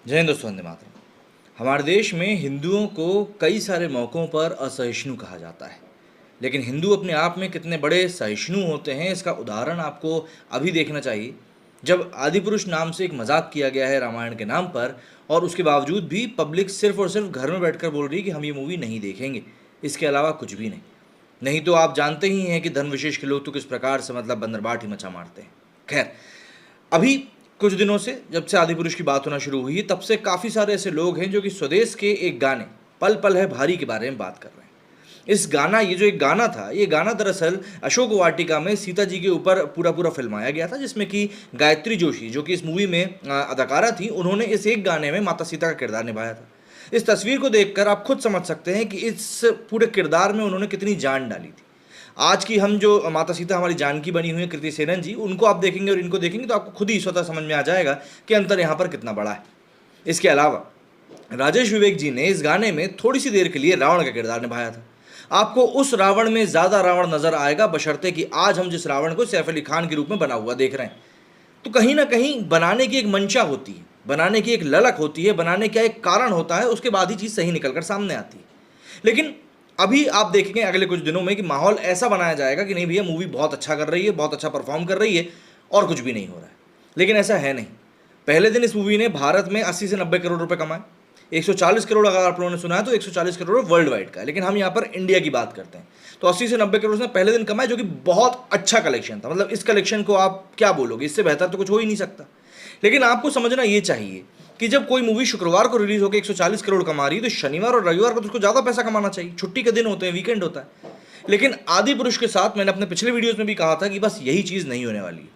जय हिंद दोस्तों, वंदे मातरम। हमारे देश में हिंदुओं को कई सारे मौक़ों पर असहिष्णु कहा जाता है, लेकिन हिंदू अपने आप में कितने बड़े सहिष्णु होते हैं इसका उदाहरण आपको अभी देखना चाहिए, जब आदिपुरुष नाम से एक मजाक किया गया है रामायण के नाम पर, और उसके बावजूद भी पब्लिक सिर्फ और सिर्फ घर में बैठकर बोल रही है कि हम ये मूवी नहीं देखेंगे, इसके अलावा कुछ भी नहीं। नहीं तो आप जानते ही हैं कि धन विशेष के लोग तो किस प्रकार से मतलब बंदरबाट ही मचा मारते हैं। खैर, अभी कुछ दिनों से जब से आदिपुरुष की बात होना शुरू हुई तब से काफ़ी सारे ऐसे लोग हैं जो कि स्वदेश के एक गाने पल पल है भारी के बारे में बात कर रहे हैं। ये जो एक गाना था, ये गाना दरअसल अशोक वाटिका में सीता जी के ऊपर पूरा पूरा फिल्माया गया था, जिसमें कि गायत्री जोशी जो कि इस मूवी में अदाकारा थी, उन्होंने इस एक गाने में माता सीता का किरदार निभाया था। इस तस्वीर को देखकर आप खुद समझ सकते हैं कि इस पूरे किरदार में उन्होंने कितनी जान डाली थी। आज की हम जो माता सीता हमारी जानकी बनी हुई है कृति सेनन जी, उनको आप देखेंगे और इनको देखेंगे तो आपको खुद ही स्वतः समझ में आ जाएगा कि अंतर यहाँ पर कितना बड़ा है। इसके अलावा राजेश विवेक जी ने इस गाने में थोड़ी सी देर के लिए रावण का किरदार निभाया था। आपको उस रावण में ज़्यादा रावण नजर आएगा, बशर्ते कि आज हम जिस रावण को सैफ अली खान के रूप में बना हुआ देख रहे हैं। तो कहीं ना कहीं बनाने की एक मंशा होती है, बनाने की एक ललक होती है, बनाने का एक कारण होता है, उसके बाद ही चीज़ सही निकल कर सामने आती है। लेकिन अभी आप देखेंगे अगले कुछ दिनों में कि माहौल ऐसा बनाया जाएगा कि नहीं भैया, मूवी बहुत अच्छा कर रही है, बहुत अच्छा परफॉर्म कर रही है और कुछ भी नहीं हो रहा है। लेकिन ऐसा है नहीं। पहले दिन इस मूवी ने भारत में 80 से 90 करोड़ रुपए कमाए। 140 करोड़ अगर आप लोगों ने सुना है तो 140 करोड़ वर्ल्ड वाइड का है, लेकिन हम यहाँ पर इंडिया की बात करते हैं तो 80 से 90 करोड़ उसने पहले दिन कमाए, जो कि बहुत अच्छा कलेक्शन था। मतलब इस कलेक्शन को आप क्या बोलोगे, इससे बेहतर तो कुछ हो ही नहीं सकता। लेकिन आपको समझना ये चाहिए कि जब कोई मूवी शुक्रवार को रिलीज होकर 140 करोड़ कमा रही है तो शनिवार और रविवार को तो उसको ज़्यादा पैसा कमाना चाहिए, छुट्टी के दिन होते हैं, वीकेंड होता है। लेकिन आदि पुरुष के साथ मैंने अपने पिछले वीडियोस में भी कहा था कि बस यही चीज़ नहीं होने वाली है,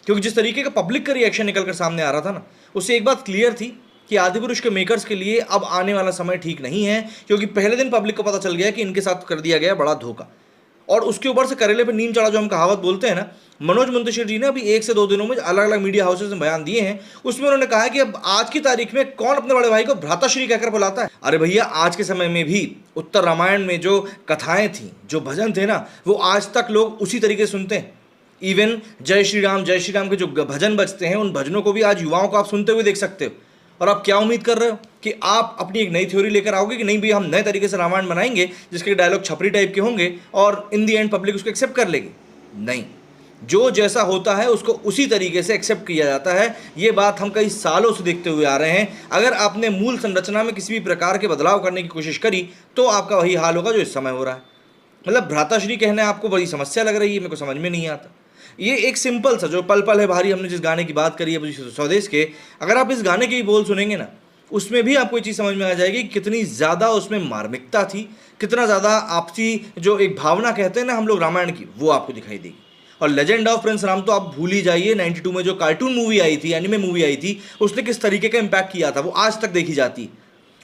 क्योंकि जिस तरीके का पब्लिक का रिएक्शन निकल कर सामने आ रहा था ना, उससे एक बात क्लियर थी कि आदि पुरुष के मेकर्स के लिए अब आने वाला समय ठीक नहीं है, क्योंकि पहले दिन पब्लिक को पता चल गया कि इनके साथ कर दिया गया बड़ा धोखा। और उसके ऊपर से करेले पे नीम चढ़ा जो हम कहावत बोलते हैं ना, मनोज मुंतशिर जी ने अभी 1 से 2 दिनों में अलग अलग मीडिया हाउसेज में बयान दिए हैं। उसमें उन्होंने कहा है कि अब आज की तारीख में कौन अपने बड़े भाई को भ्राताश्री कहकर बुलाता है। अरे भैया, आज के समय में भी उत्तर रामायण में जो कथाएं थी, जो भजन थे ना, वो आज तक लोग उसी तरीके से सुनते हैं। इवन जय श्री राम के जो भजन बजते हैं, उन भजनों को भी आज युवाओं को आप सुनते हुए देख सकते हो। और आप क्या उम्मीद कर रहे हो कि आप अपनी एक नई थ्योरी लेकर आओगे कि नहीं भैया हम नए तरीके से रामायण बनाएंगे जिसके डायलॉग छपरी टाइप के होंगे और इन दी एंड पब्लिक उसको एक्सेप्ट कर लेगी? नहीं, जो जैसा होता है उसको उसी तरीके से एक्सेप्ट किया जाता है। ये बात हम कई सालों से देखते हुए आ रहे हैं। अगर आपने मूल संरचना में किसी भी प्रकार के बदलाव करने की कोशिश करी तो आपका वही हाल होगा जो इस समय हो रहा है। मतलब भ्राताश्री कहना आपको बड़ी समस्या लग रही है, मेरे को समझ में नहीं आता। ये एक सिंपल सा जो पल पल है भारी, हमने जिस गाने की बात करी है स्वदेश के, अगर आप इस गाने के ही बोल सुनेंगे ना, उसमें भी आपको ये चीज़ समझ में आ जाएगी कि कितनी ज़्यादा उसमें मार्मिकता थी, कितना ज़्यादा आपसी जो एक भावना कहते हैं ना हम लोग रामायण की, वो आपको दिखाई देगी। और लेजेंड ऑफ प्रिंस राम तो आप भूल ही जाइए। 92 में जो कार्टून मूवी आई थी, एनिमे मूवी आई थी, उसने किस तरीके का इम्पैक्ट किया था वो आज तक देखी जाती।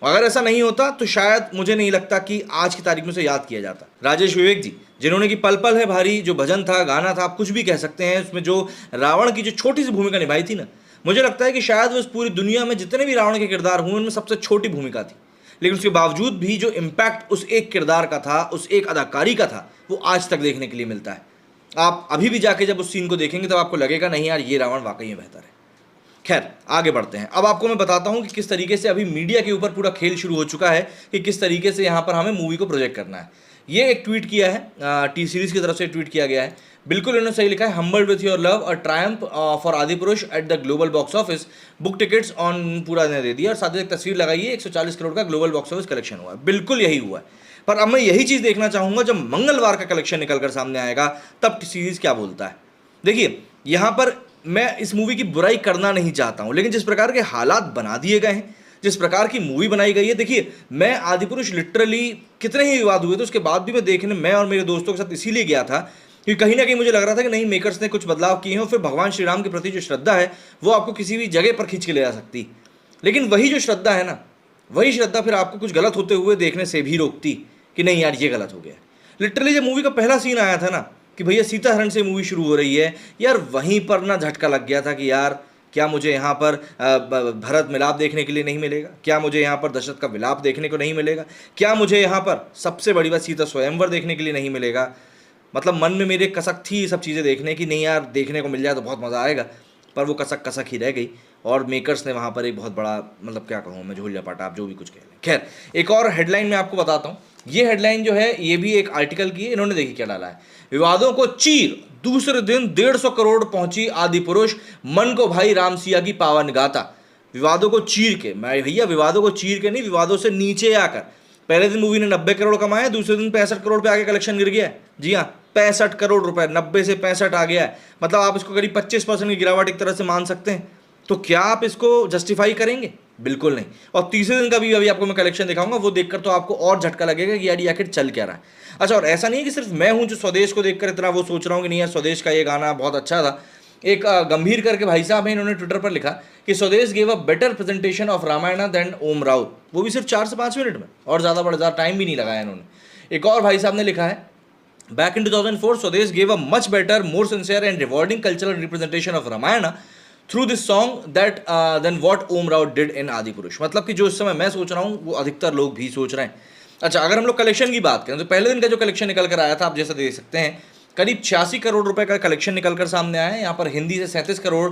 अगर ऐसा नहीं होता तो शायद मुझे नहीं लगता कि आज की तारीख में उसे याद किया जाता। राजेश विवेक जी जिन्होंने कि पल पल है भारी जो भजन था, गाना था, आप कुछ भी कह सकते हैं, उसमें जो रावण की जो छोटी सी भूमिका निभाई थी ना, मुझे लगता है कि शायद वो इस पूरी दुनिया में जितने भी रावण के किरदार हुए उनमें सबसे छोटी भूमिका थी। लेकिन उसके बावजूद भी जो इम्पैक्ट उस एक किरदार का था, उस एक अदाकारी का था, वो आज तक देखने के लिए मिलता है। आप अभी भी जाके जब उस सीन को देखेंगे तब आपको लगेगा नहीं यार, ये रावण वाकई में बेहतर है। खैर, आगे बढ़ते हैं। अब आपको मैं बताता हूं कि किस तरीके से अभी मीडिया के ऊपर पूरा खेल शुरू हो चुका है कि किस तरीके से यहाँ पर हमें मूवी को प्रोजेक्ट करना है। ये एक ट्वीट किया है, टी सीरीज की तरफ से ट्वीट किया गया है। बिल्कुल इन्होंने सही लिखा है, humbled with your love, a Triumph for Adipurush at the global box office, book tickets on, पूरा ने दे दिया और साथ ही एक तस्वीर लगाई है। 140 करोड़ का ग्लोबल बॉक्स ऑफिस कलेक्शन हुआ है। बिल्कुल यही हुआ है। पर अब मैं यही चीज़ देखना चाहूँगा जब मंगलवार का कलेक्शन निकल कर सामने आएगा तब टी सीरीज क्या बोलता है। देखिए, यहाँ पर मैं इस मूवी की बुराई करना नहीं चाहता हूँ, लेकिन जिस प्रकार के हालात बना दिए गए हैं, जिस प्रकार की मूवी बनाई गई है, देखिए मैं आदिपुरुष लिटरली कितने ही विवाद हुए थे उसके बाद भी मैं देखने, मैं और मेरे दोस्तों के साथ इसीलिए गया था क्योंकि कहीं ना कहीं मुझे लग रहा था कि नहीं, मेकर्स ने कुछ बदलाव किए हैं और फिर भगवान श्री राम के प्रति जो श्रद्धा है वो आपको किसी भी जगह पर खींच के ले जा सकती। लेकिन वही जो श्रद्धा है ना, वही श्रद्धा फिर आपको कुछ गलत होते हुए देखने से भी रोकती कि नहीं यार ये गलत हो गया। लिटरली जब मूवी का पहला सीन आया था ना कि भैया सीता हरण से मूवी शुरू हो रही है, यार वहीं पर ना झटका लग गया था कि यार क्या मुझे यहाँ पर भरत मिलाप देखने के लिए नहीं मिलेगा? क्या मुझे यहाँ पर दशरथ का विलाप देखने को नहीं मिलेगा? क्या मुझे यहाँ पर सबसे बड़ी बात सीता स्वयंवर देखने के लिए नहीं मिलेगा? मतलब मन में मेरे कसक थी ये सब चीज़ें देखने की, नहीं यार देखने को मिल जाए तो बहुत मज़ा आएगा, पर वो कसक कसक ही रह गई। और मेकर्स ने वहाँ पर एक बहुत बड़ा, मतलब क्या कहूँ मैं, झोल झपाटा, आप जो भी कुछ कह लें। खैर, एक और हेडलाइन मैं आपको बताता हूँ। ये हेडलाइन जो है ये भी एक आर्टिकल की है, इन्होंने देखिए क्या डाला है। विवादों को चीर, दूसरे दिन 150 करोड़ पहुंची आदिपुरुष, मन को भाई राम सिया की पावन गाथा। विवादों को चीर के, मैं भैया विवादों को चीर के नहीं, विवादों से नीचे आकर। पहले दिन मूवी ने 90 करोड़ कमाए, दूसरे दिन 65 करोड़ पे आगे कलेक्शन गिर गया है। जी हाँ, 65 करोड़ रुपए, 90 से 65 आ गया है। मतलब आप इसको करीब 25% की गिरावट एक तरह से मान सकते हैं। तो क्या आप इसको जस्टिफाई करेंगे? बिल्कुल नहीं। और तीसरे दिन का भी अभी आपको मैं कलेक्शन दिखाऊंगा, वो देखकर तो आपको और झटका लगेगा कि यार ये आखिर चल क्या रहा है। अच्छा, और ऐसा नहीं है कि सिर्फ मैं हूं जो स्वदेश को देखकर इतना वो सोच रहा हूँ कि नहीं यार स्वदेश का ये गाना बहुत अच्छा था। एक गंभीर करके भाई साहब हैं, इन्होंने ट्विटर पर लिखा कि Swades gave a better presentation of Ramayan than Om Raut, वो भी सिर्फ 4 से 5 मिनट में, और ज़्यादा टाइम भी नहीं लगाया इन्होंने। एक और भाई साहब ने लिखा है, back in 2004 Swades gave a much better, more sincere and rewarding cultural representation of Ramayana through this song that than what Om Raut did in Adipurush. मतलब कि जो इस समय मैं सोच रहा हूँ वो अधिकतर लोग भी सोच रहे हैं। अच्छा, अगर हम लोग कलेक्शन की बात करें तो पहले दिन का जो कलेक्शन निकल कर आया था, आप जैसा देख सकते हैं, करीब 86 करोड़ रुपए का कलेक्शन निकल कर सामने आया है। यहाँ पर हिंदी से 37 करोड़,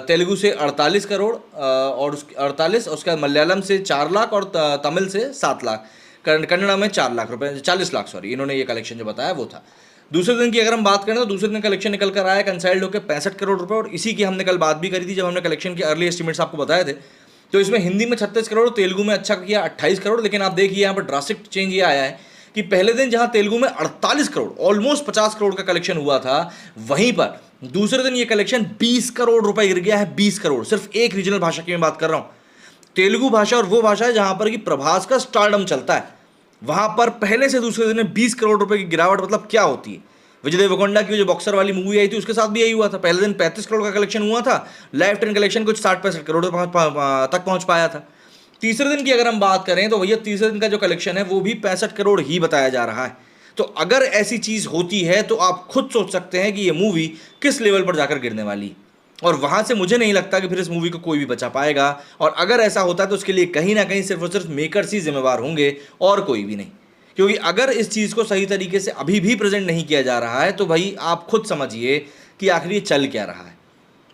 तेलुगु से 48 करोड़, और 48, उसके बाद मलयालम से 4 लाख और तमिल से 7 लाख, कन्नड़ा में 4 लाख रुपए, 40 लाख सॉरी, इन्होंने ये कलेक्शन जो बताया वो था। दूसरे दिन की अगर हम बात करें तो दूसरे दिन कलेक्शन निकल कर आया कंसाइल्ड होकर 65 करोड़ रुपए, और इसी की हमने कल बात भी करी थी जब हमने कलेक्शन के अर्ली एस्टिमेट्स आपको बताए थे। तो इसमें हिंदी में 36 करोड़, तेलुगु में अच्छा किया 28 करोड़, लेकिन आप देखिए यहाँ पर ड्रास्टिक चेंज ये आया है कि पहले दिन जहां तेलुगु में 48 करोड़, ऑलमोस्ट 50 करोड़ का कलेक्शन हुआ था, वहीं पर दूसरे दिन ये कलेक्शन 20 करोड़ रुपए गिर गया है। 20 करोड़ सिर्फ एक रीजनल भाषा की मैं बात कर रहा हूं। तेलुगु भाषा और वो भाषा है जहां पर कि प्रभास का स्टारडम चलता है, वहां पर पहले से दूसरे दिन में 20 करोड़ रुपए की गिरावट। मतलब क्या होती है? विजय देवरकोंडा की जो बॉक्सर वाली मूवी आई थी उसके साथ भी यही हुआ था। पहले दिन 35 करोड़ का कलेक्शन हुआ था, लाइफ टाइम कलेक्शन कुछ 60-65 करोड़ तक पहुंच पाया था। तीसरे दिन की अगर हम बात करें तो भैया तीसरे दिन का जो कलेक्शन है वो भी 65 करोड़ ही बताया जा रहा है। तो अगर ऐसी चीज होती है तो आप खुद सोच सकते हैं कि ये मूवी किस लेवल पर जाकर गिरने वाली, और वहां से मुझे नहीं लगता कि फिर इस मूवी को कोई भी बचा पाएगा। और अगर ऐसा होता है तो उसके लिए कहीं ना कहीं सिर्फ और सिर्फ मेकर्स ही जिम्मेवार होंगे और कोई भी नहीं। क्योंकि अगर इस चीज को सही तरीके से अभी भी प्रेजेंट नहीं किया जा रहा है तो भाई आप खुद समझिए कि आखिर ये चल क्या रहा है।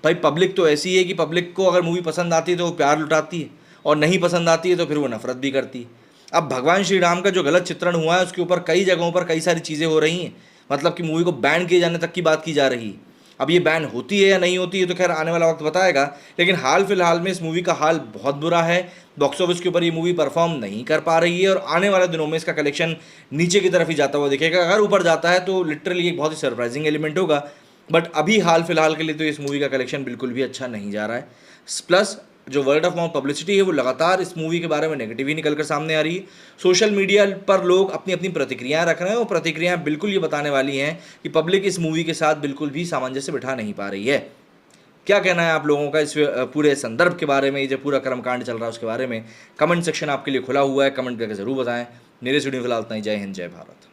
भाई पब्लिक तो ऐसी है कि पब्लिक को अगर मूवी पसंद आती है तो वो प्यार लुटाती है, और नहीं पसंद आती है तो फिर वो नफरत भी करती है। अब भगवान श्री राम का जो गलत चित्रण हुआ है उसके ऊपर कई जगहों पर कई सारी चीज़ें हो रही हैं, मतलब कि मूवी को बैन किए जाने तक की बात की जा रही है। अब ये बैन होती है या नहीं होती है तो खैर आने वाला वक्त बताएगा, लेकिन हाल फिलहाल में इस मूवी का हाल बहुत बुरा है। बॉक्स ऑफिस के ऊपर ये मूवी परफॉर्म नहीं कर पा रही है, और आने वाले दिनों में इसका कलेक्शन नीचे की तरफ ही जाता हुआ दिखेगा। अगर ऊपर जाता है तो लिटरली एक बहुत ही सरप्राइजिंग एलिमेंट होगा, बट अभी हाल फिलहाल के लिए तो इस मूवी का कलेक्शन बिल्कुल भी अच्छा नहीं जा रहा है। प्लस जो वर्ड ऑफ माउथ पब्लिसिटी है वो लगातार इस मूवी के बारे में नेगेटिव ही निकल कर सामने आ रही है। सोशल मीडिया पर लोग अपनी अपनी प्रतिक्रियाएं रख रहे हैं, और प्रतिक्रियाएं बिल्कुल ये बताने वाली हैं कि पब्लिक इस मूवी के साथ बिल्कुल भी सामंजस्य बिठा नहीं पा रही है। क्या कहना है आप लोगों का इस पूरे संदर्भ के बारे में, ये जो पूरा कर्मकांड चल रहा है उसके बारे में? कमेंट सेक्शन आपके लिए खुला हुआ है, कमेंट करके ज़रूर बताएं। मेरे स्टूडियो फिलहाल इतना ही। जय हिंद, जय भारत।